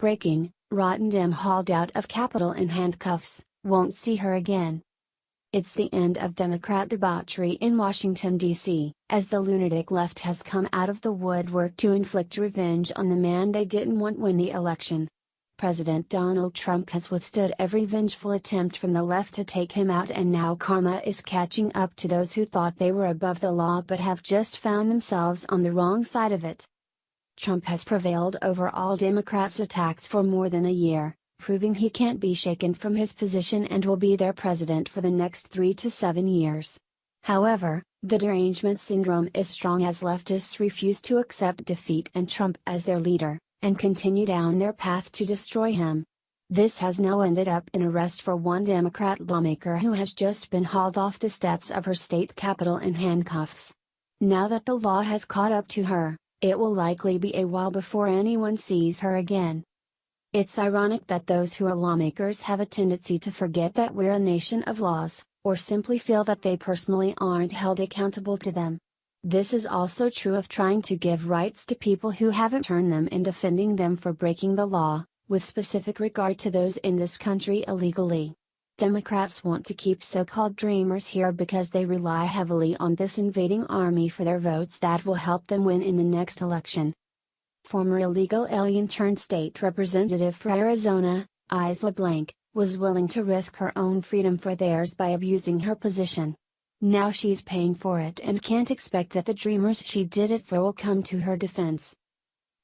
Breaking: Rotten Dem hauled out of Capitol in handcuffs, won't see her again. It's the end of Democrat debauchery in Washington, D.C., as the lunatic left has come out of the woodwork to inflict revenge on the man they didn't want win the election. President Donald Trump has withstood every vengeful attempt from the left to take him out, and now karma is catching up to those who thought they were above the law but have just found themselves on the wrong side of it. Trump has prevailed over all Democrats' attacks for more than a year, proving he can't be shaken from his position and will be their president for the next 3 to 7 years. However, the derangement syndrome is strong as leftists refuse to accept defeat and Trump as their leader, and continue down their path to destroy him. This has now ended up in arrest for one Democrat lawmaker who has just been hauled off the steps of her state capitol in handcuffs. Now that the law has caught up to her, it will likely be a while before anyone sees her again. It's ironic that those who are lawmakers have a tendency to forget that we're a nation of laws, or simply feel that they personally aren't held accountable to them. This is also true of trying to give rights to people who haven't earned them and defending them for breaking the law, with specific regard to those in this country illegally. Democrats want to keep so-called dreamers here because they rely heavily on this invading army for their votes that will help them win in the next election. Former illegal alien turned state representative for Arizona, Isla Blank, was willing to risk her own freedom for theirs by abusing her position. Now she's paying for it and can't expect that the dreamers she did it for will come to her defense.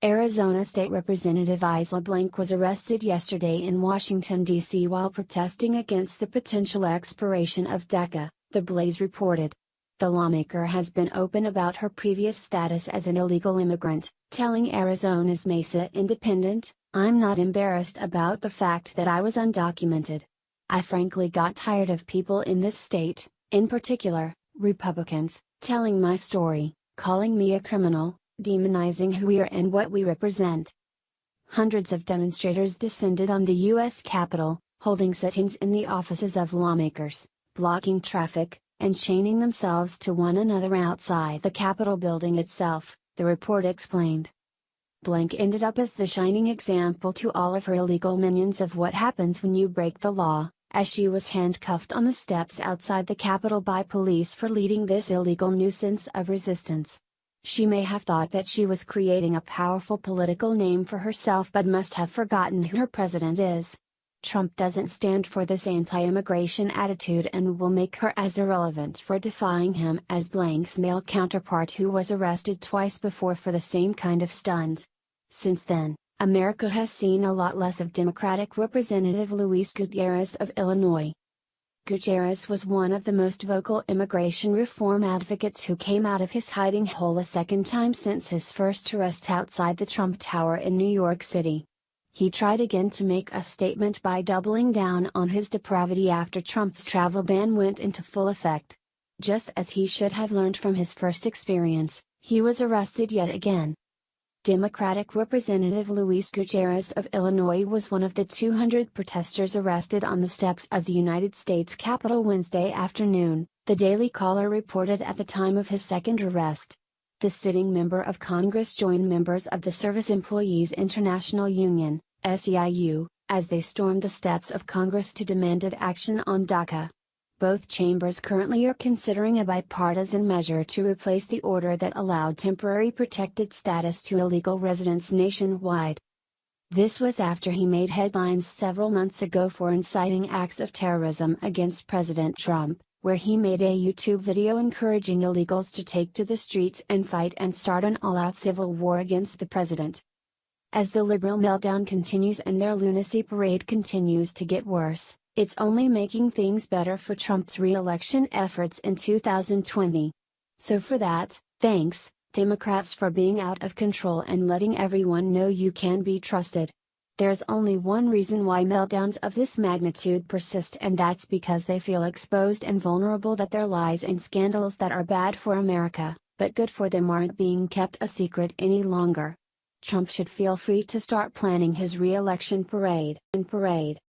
Arizona State Representative Isla Blank was arrested yesterday in Washington, D.C. while protesting against the potential expiration of DACA, the Blaze reported. The lawmaker has been open about her previous status as an illegal immigrant, telling Arizona's Mesa Independent, "I'm not embarrassed about the fact that I was undocumented. I frankly got tired of people in this state, in particular, Republicans, telling my story, calling me a criminal, demonizing who we are and what we represent." Hundreds of demonstrators descended on the U.S. Capitol, holding sit-ins in the offices of lawmakers, blocking traffic, and chaining themselves to one another outside the Capitol building itself, the report explained. Blank ended up as the shining example to all of her illegal minions of what happens when you break the law, as she was handcuffed on the steps outside the Capitol by police for leading this illegal nuisance of resistance. She may have thought that she was creating a powerful political name for herself but must have forgotten who her president is. Trump doesn't stand for this anti-immigration attitude and will make her as irrelevant for defying him as Blank's male counterpart, who was arrested twice before for the same kind of stunt. Since then, America has seen a lot less of Democratic Representative Luis Gutierrez of Illinois. Gutierrez was one of the most vocal immigration reform advocates who came out of his hiding hole a second time since his first arrest outside the Trump Tower in New York City. He tried again to make a statement by doubling down on his depravity after Trump's travel ban went into full effect. Just as he should have learned from his first experience, he was arrested yet again. Democratic Representative Luis Gutierrez of Illinois was one of the 200 protesters arrested on the steps of the United States Capitol Wednesday afternoon, the Daily Caller reported at the time of his second arrest. The sitting member of Congress joined members of the Service Employees International Union, SEIU, as they stormed the steps of Congress to demand action on DACA. Both chambers currently are considering a bipartisan measure to replace the order that allowed temporary protected status to illegal residents nationwide. This was after he made headlines several months ago for inciting acts of terrorism against President Trump, where he made a YouTube video encouraging illegals to take to the streets and fight and start an all-out civil war against the president. As the liberal meltdown continues and their lunacy parade continues to get worse, it's only making things better for Trump's re-election efforts in 2020. So for that, thanks, Democrats, for being out of control and letting everyone know you can be trusted. There's only one reason why meltdowns of this magnitude persist, and that's because they feel exposed and vulnerable, that their lies and scandals that are bad for America, but good for them, aren't being kept a secret any longer. Trump should feel free to start planning his re-election parade.